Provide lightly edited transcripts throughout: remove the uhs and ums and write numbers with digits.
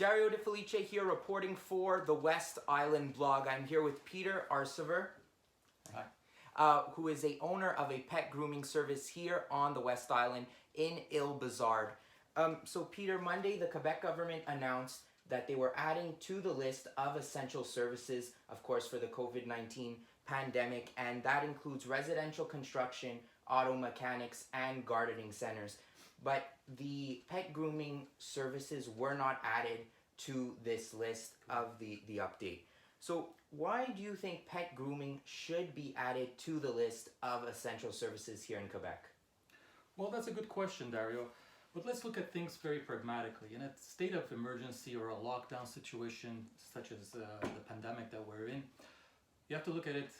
Dario de Felice here reporting for the West Island blog. I'm here with Peter Arsever, who is a owner of a pet grooming service here on the West Island in Île-Bizarre. So Peter, Monday the Quebec government announced that they were adding to the list of essential services, of course, for the COVID-19 pandemic, and that includes residential construction, auto mechanics, and gardening centers. But the pet grooming services were not added to this list of the update. So why do you think pet grooming should be added to the list of essential services here in Quebec? Well, that's a good question, Dario. But let's look at things very pragmatically. In a state of emergency or a lockdown situation, such as the pandemic that we're in, you have to look at it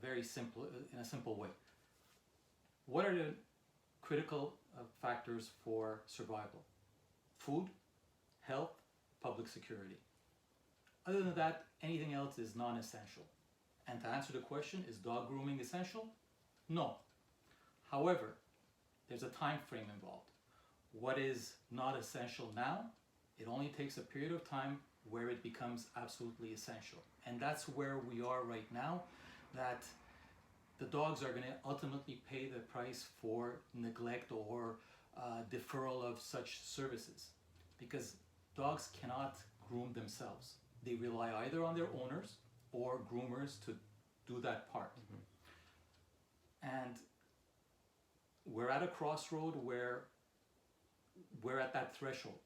in a simple way. What are the critical factors for survival? Food, health, public security. Other than that, anything else is non-essential. And to answer the question, is dog grooming essential? No. However, there's a time frame involved. What is not essential now, it only takes a period of time where it becomes absolutely essential. And that's where we are right now, that the dogs are going to ultimately pay the price for neglect or deferral of such services, because dogs cannot groom themselves. They rely either on their owners or groomers to do that part. And we're at a crossroad where we're at that threshold.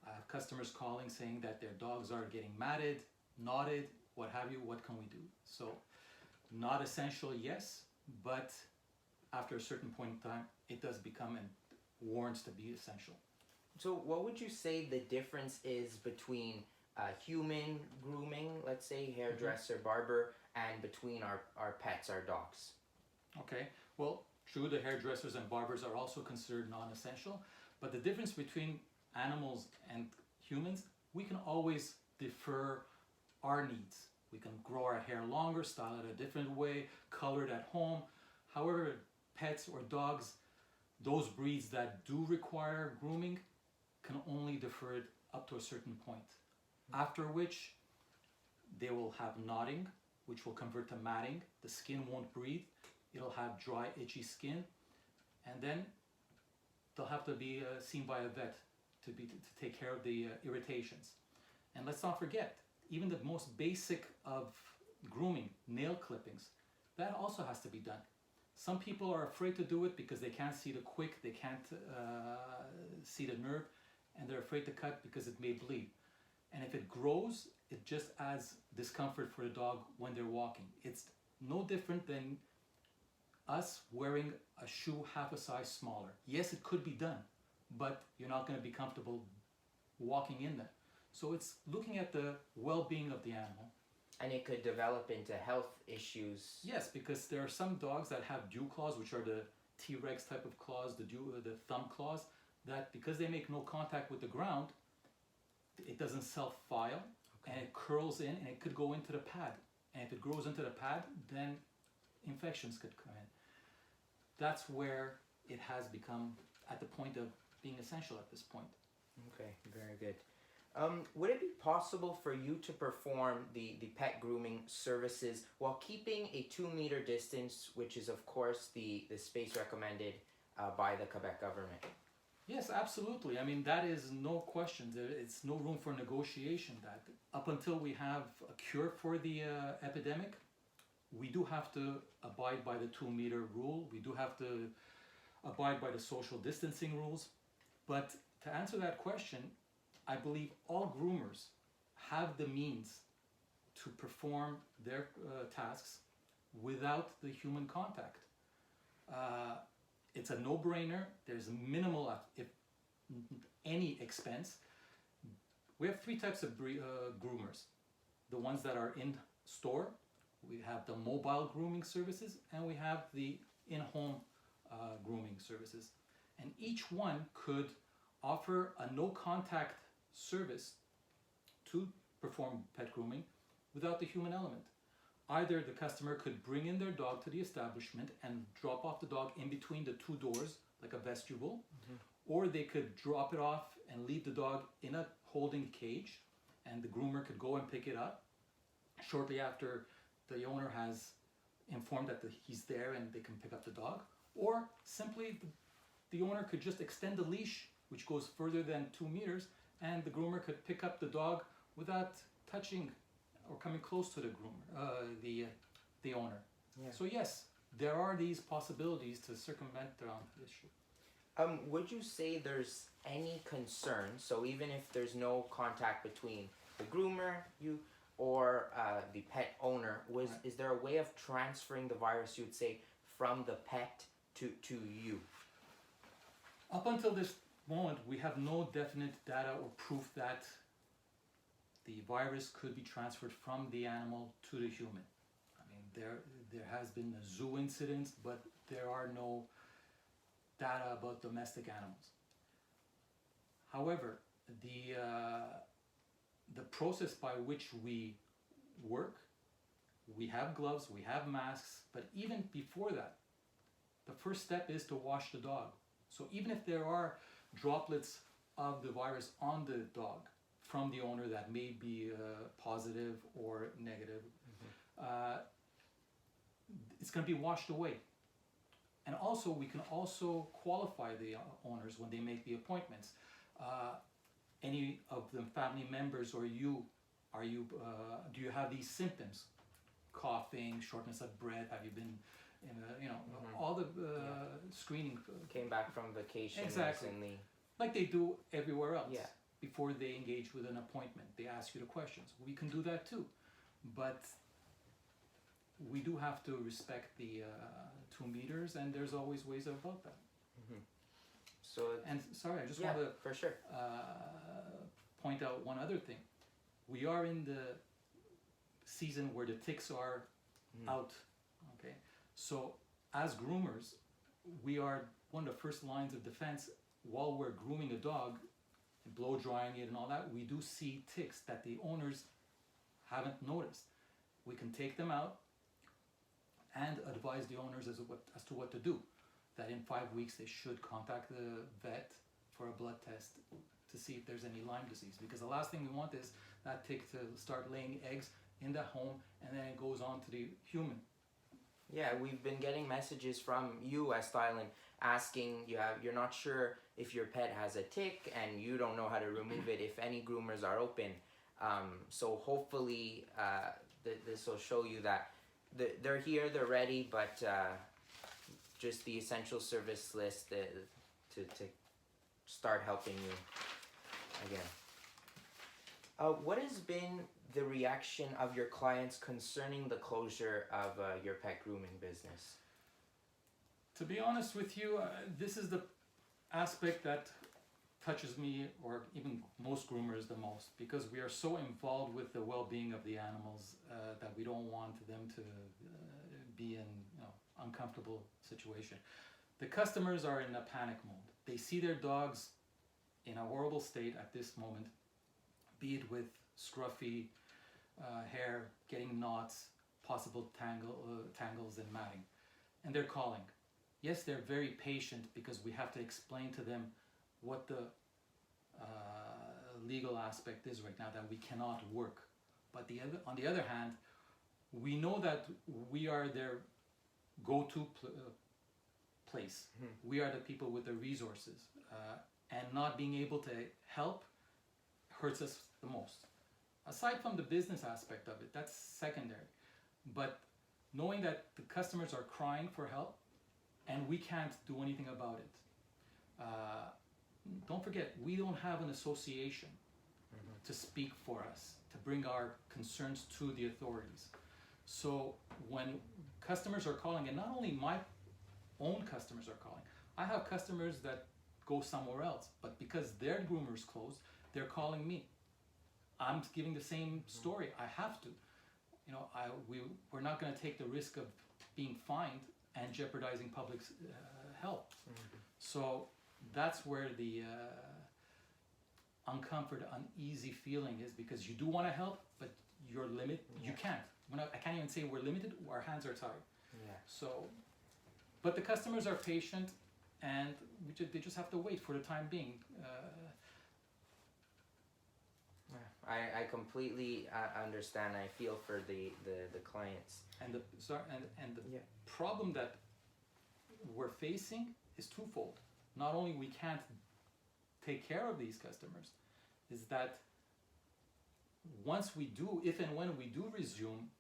I have customers calling saying that their dogs are getting matted, knotted, what have you, what can we do? So not essential, yes, but after a certain point in time, it does become and warrants to be essential. So what would you say the difference is between human grooming, let's say hairdresser, barber, and between our pets, our dogs? Okay, well, true, the hairdressers and barbers are also considered non-essential, but the difference between animals and humans, we can always defer our needs. We can grow our hair longer, style it a different way, color it at home. However, pets or dogs, those breeds that do require grooming, can only defer it up to a certain point. After which, they will have knotting, which will convert to matting. The skin won't breathe. It'll have dry, itchy skin. And then they'll have to be seen by a vet to take care of the irritations. And let's not forget, even the most basic of grooming, nail clippings, that also has to be done. Some people are afraid to do it because they can't see the quick, they can't see the nerve, and they're afraid to cut because it may bleed. And if it grows, it just adds discomfort for the dog when they're walking. It's no different than us wearing a shoe half a size smaller. Yes, it could be done, but you're not going to be comfortable walking in there. So it's looking at the well-being of the animal. And it could develop into health issues. Yes, because there are some dogs that have dew claws, which are the T-Rex type of claws, the thumb claws, that because they make no contact with the ground, it doesn't self-file, and it curls in, and it could go into the pad. And if it grows into the pad, then infections could come in. That's where it has become at the point of being essential at this point. Okay, very good. Would it be possible for you to perform the pet grooming services while keeping a 2-meter distance, which is of course the space recommended by the Quebec government? Yes, absolutely. I mean, that is no question. It's no room for negotiation. That up until we have a cure for the epidemic, we do have to abide by the 2-meter rule. We do have to abide by the social distancing rules. But to answer that question, I believe all groomers have the means to perform their tasks without the human contact. It's a no-brainer. There's minimal, if any, expense. We have 3 types of groomers. The ones that are in store, we have the mobile grooming services, and we have the in-home grooming services. And each one could offer a no-contact service to perform pet grooming without the human element. Either the customer could bring in their dog to the establishment and drop off the dog in between the 2 doors, like a vestibule, or they could drop it off and leave the dog in a holding cage, and the groomer could go and pick it up shortly after the owner has informed that he's there and they can pick up the dog. Or simply the owner could just extend the leash, which goes further than 2 meters, and the groomer could pick up the dog without touching or coming close to the groomer, the owner. Yeah. So yes, there are these possibilities to circumvent the issue. Would you say there's any concern, so even if there's no contact between the groomer, you, or the pet owner, is there a way of transferring the virus, you would say, from the pet to you? Up until this moment, we have no definite data or proof that the virus could be transferred from the animal to the human. I mean, there has been a zoo incident, but there are no data about domestic animals. However, the process by which we work, we have gloves, we have masks, but even before that, the first step is to wash the dog. So even if there are droplets of the virus on the dog from the owner that may be positive or negative, it's going to be washed away. And also, we can also qualify the owners when they make the appointments. Any of the family members or you, do you have these symptoms? Coughing, shortness of breath, have you been, all the screening. Came back from vacation recently. Like they do everywhere else. Yeah. Before they engage with an appointment, they ask you the questions. We can do that too. But we do have to respect the 2 meters, and there's always ways about that. So, and sorry, I just want to for sure. Point out one other thing. We are in the season where the ticks are out. Okay, so as groomers, we are one of the first lines of defense while we're grooming a dog, and blow drying it and all that. We do see ticks that the owners haven't noticed. We can take them out and advise the owners as to what to do. That in 5 weeks they should contact the vet for a blood test to see if there's any Lyme disease. Because the last thing we want is that tick to start laying eggs in the home, and then it goes on to the human. Yeah, we've been getting messages from you, West Island, asking you're not sure if your pet has a tick and you don't know how to remove it, if any groomers are open. So hopefully this will show you that they're here, they're ready, but just the essential service list to start helping you again. What has been the reaction of your clients concerning the closure of your pet grooming business? To be honest with you, this is the aspect that touches me, or even most groomers, the most, because we are so involved with the well-being of the animals that we don't want them to be in uncomfortable situation. The customers are in a panic mode. They see their dogs in a horrible state at this moment, be it with scruffy hair, getting knots, possible tangles and matting, and they're calling. Yes, they're very patient because we have to explain to them what the legal aspect is right now, that we cannot work. But on the other hand, we know that we are their go-to place. We are the people with the resources, and not being able to help hurts us the most. Aside from the business aspect of it, that's secondary. But knowing that the customers are crying for help and we can't do anything about it. Don't forget, we don't have an association to speak for us, to bring our concerns to the authorities. So when customers are calling, and not only my own customers are calling, I have customers that go somewhere else, but because their groomer's closed, they're calling me. I'm giving the same story. I have to. We're not going to take the risk of being fined and jeopardizing public health. So that's where the uneasy feeling is, because you do want to help, but you're limited. You can't. I can't even say we're limited. Our hands are tied. Yeah. So, but the customers are patient, and they just have to wait for the time being. I completely understand. I feel for the clients. And the the Yeah. problem that we're facing is twofold. Not only we can't take care of these customers, is that once we do, if and when we do resume,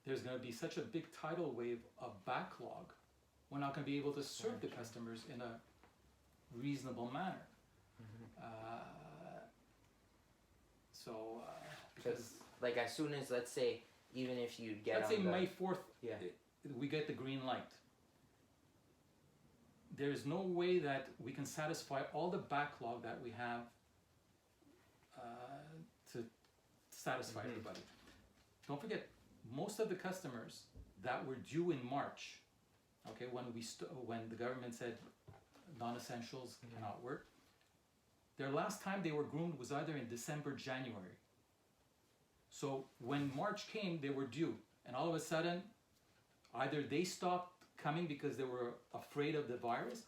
there's going to be such a big tidal wave of backlog. We're not going to be able to serve the customers in a reasonable manner. Because like as soon as, let's say, even if you get let's on say the, May 4th, yeah. we get the green light. There is no way that we can satisfy all the backlog that we have to satisfy everybody. Don't forget, most of the customers that were due in March, okay, when the government said non-essentials cannot work, their last time they were groomed was either in December, January. So when March came, they were due, and all of a sudden, either they stopped coming because they were afraid of the virus,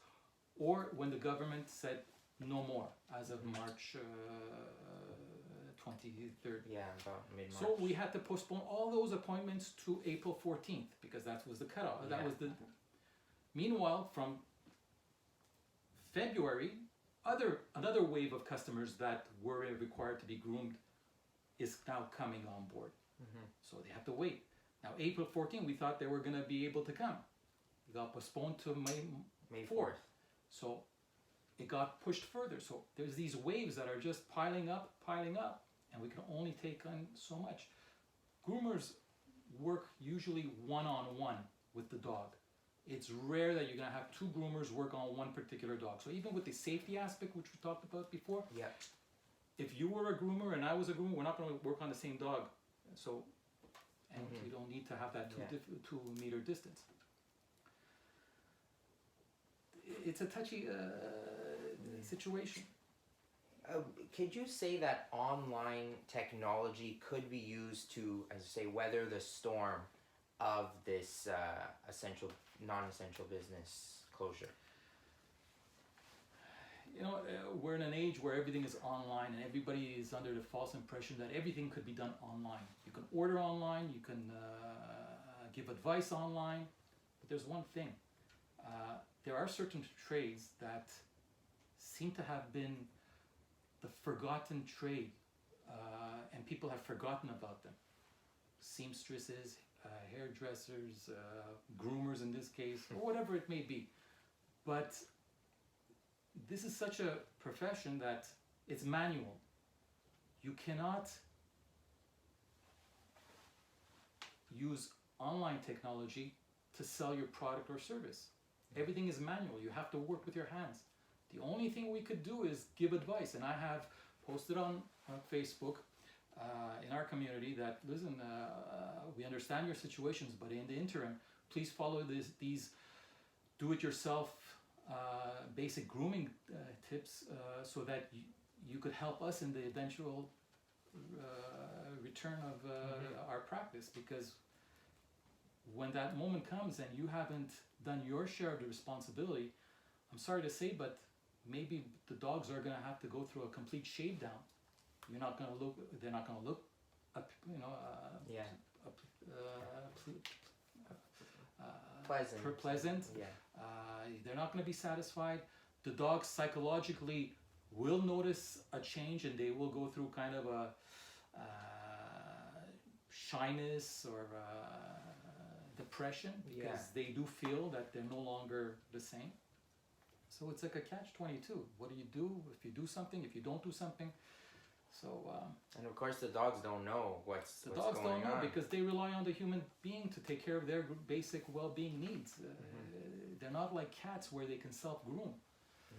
or when the government said no more as of March 23rd. Yeah, about mid-March. So we had to postpone all those appointments to April 14th because that was the cutoff. That was the. Meanwhile, from February, another wave of customers that were required to be groomed is now coming on board. So they have to wait. Now, April 14th, we thought they were going to be able to come. It got postponed to May 4th. So it got pushed further. So there's these waves that are just piling up, and we can only take on so much. Groomers work usually one-on-one with the dog. It's rare that you're going to have two groomers work on one particular dog. So even with the safety aspect, which we talked about before, if you were a groomer and I was a groomer, we're not going to work on the same dog. So, and we don't need to have that 2 meter distance. It's a touchy situation. Could you say that online technology could be used to, as I say, weather the storm of this non-essential business closure? You know, we're in an age where everything is online and everybody is under the false impression that everything could be done online. You can order online, you can give advice online, but there's one thing. There are certain trades that seem to have been the forgotten trade, and people have forgotten about them. Seamstresses, hairdressers, groomers in this case, or whatever it may be. But this is such a profession that it's manual. You cannot use online technology to sell your product or service. Everything is manual. You have to work with your hands. The only thing we could do is give advice. And I have posted on Facebook in our community that, listen, we understand your situations, but in the interim, please follow these do-it-yourself basic grooming tips so that you could help us in the eventual return of our practice. Because when that moment comes and you haven't done your share of the responsibility, I'm sorry to say, but maybe the dogs are going to have to go through a complete shave down. They're not going to look, pleasant. Yeah. They're not going to be satisfied. The dogs psychologically will notice a change and they will go through kind of a shyness or depression because they do feel that they're no longer the same. So it's like a catch-22. What do if you do something, if you don't do something? So and of course the dogs don't know what's going on. The dogs don't know because they rely on the human being to take care of their basic well-being needs. They're not like cats where they can self-groom.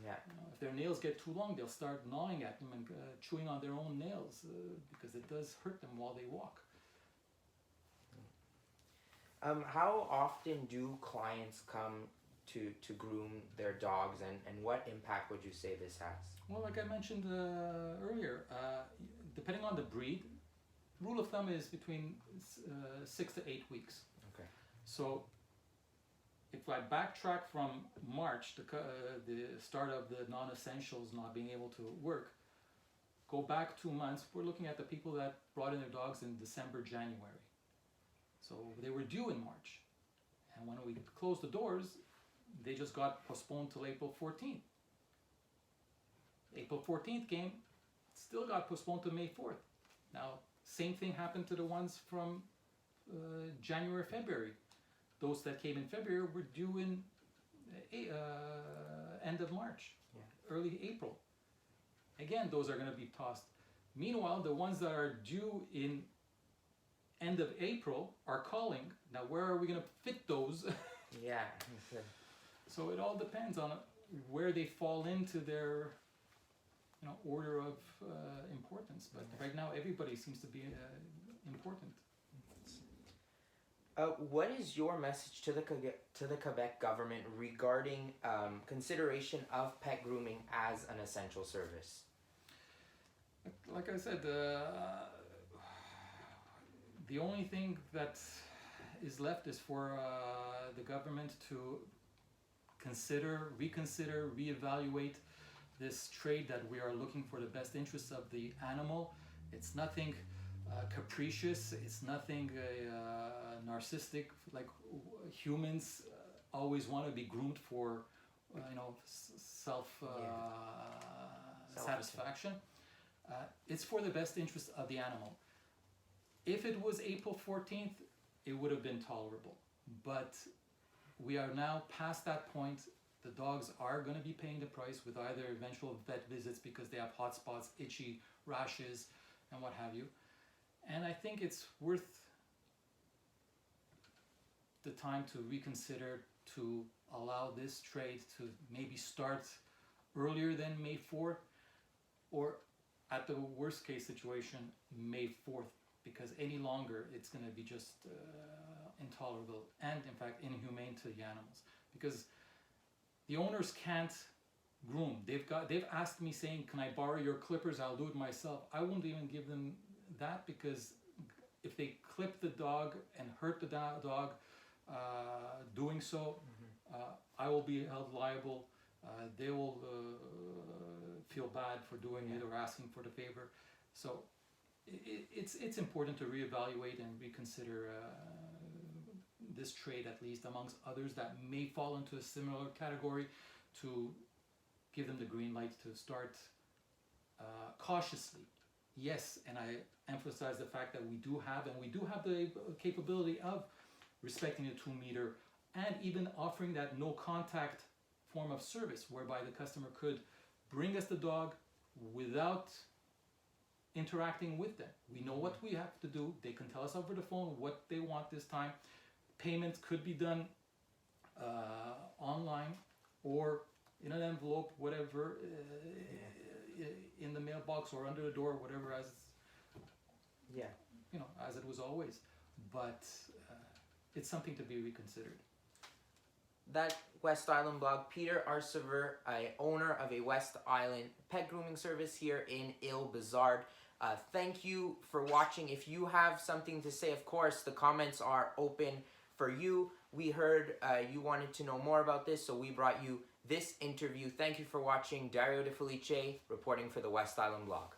Yeah. You know, if their nails get too long, they'll start gnawing at them and chewing on their own nails because it does hurt them while they walk. How often do clients come to groom their dogs, and what impact would you say this has? Well, like I mentioned earlier, depending on the breed, rule of thumb is between 6 to 8 weeks. Okay. So if I backtrack from March, the start of the non-essentials not being able to work, go back 2 months, we're looking at the people that brought in their dogs in December, January. So they were due in March. And when we closed the doors, they just got postponed till April 14th. April 14th came, still got postponed to May 4th. Now, same thing happened to the ones from January, February. Those that came in February were due in end of March, early April. Again, those are going to be tossed. Meanwhile, the ones that are due in end of April are calling. Now, where are we going to fit those? Yeah. So it all depends on where they fall into their, order of importance. But right now, everybody seems to be important. What is your message to the Quebec government regarding consideration of pet grooming as an essential service? Like I said, the only thing that is left is for the government to reconsider, reevaluate this trade that we are looking for the best interests of the animal. It's nothing capricious, it's nothing narcissistic. Like humans always want to be groomed for satisfaction. It's for the best interest of the animal. If it was April 14th, it would have been tolerable. But we are now past that point. The dogs are going to be paying the price with either eventual vet visits because they have hot spots, itchy, rashes, and what have you. And I think it's worth the time to reconsider, to allow this trade to maybe start earlier than May 4th, or at the worst case situation, May 4th, because any longer it's going to be just intolerable and in fact inhumane to the animals, because the owners can't groom. They've asked me saying, can I borrow your clippers? I'll do it myself. I won't even give them that, because if they clip the dog and hurt the dog doing so, I will be held liable. They will feel bad for doing it or asking for the favor. So it's important to reevaluate and reconsider this trade, at least amongst others that may fall into a similar category, to give them the green light to start cautiously. Yes, and I emphasize the fact that we do have the capability of respecting the 2 meter and even offering that no contact form of service, whereby the customer could bring us the dog without interacting with them. We know what we have to do. They can tell us over the phone what they want this time. Payments could be done online or in an envelope, whatever, in the mailbox or under the door, whatever, as as it was always. But it's something to be reconsidered. That West Island blog, Peter Arsever, owner of a West Island pet grooming service here in Île-Bizarre. Thank you for watching. If you have something to say, of course, the comments are open for you. We heard you wanted to know more about this, so we brought you this interview. Thank you for watching. Dario de Felice reporting for the West Island blog.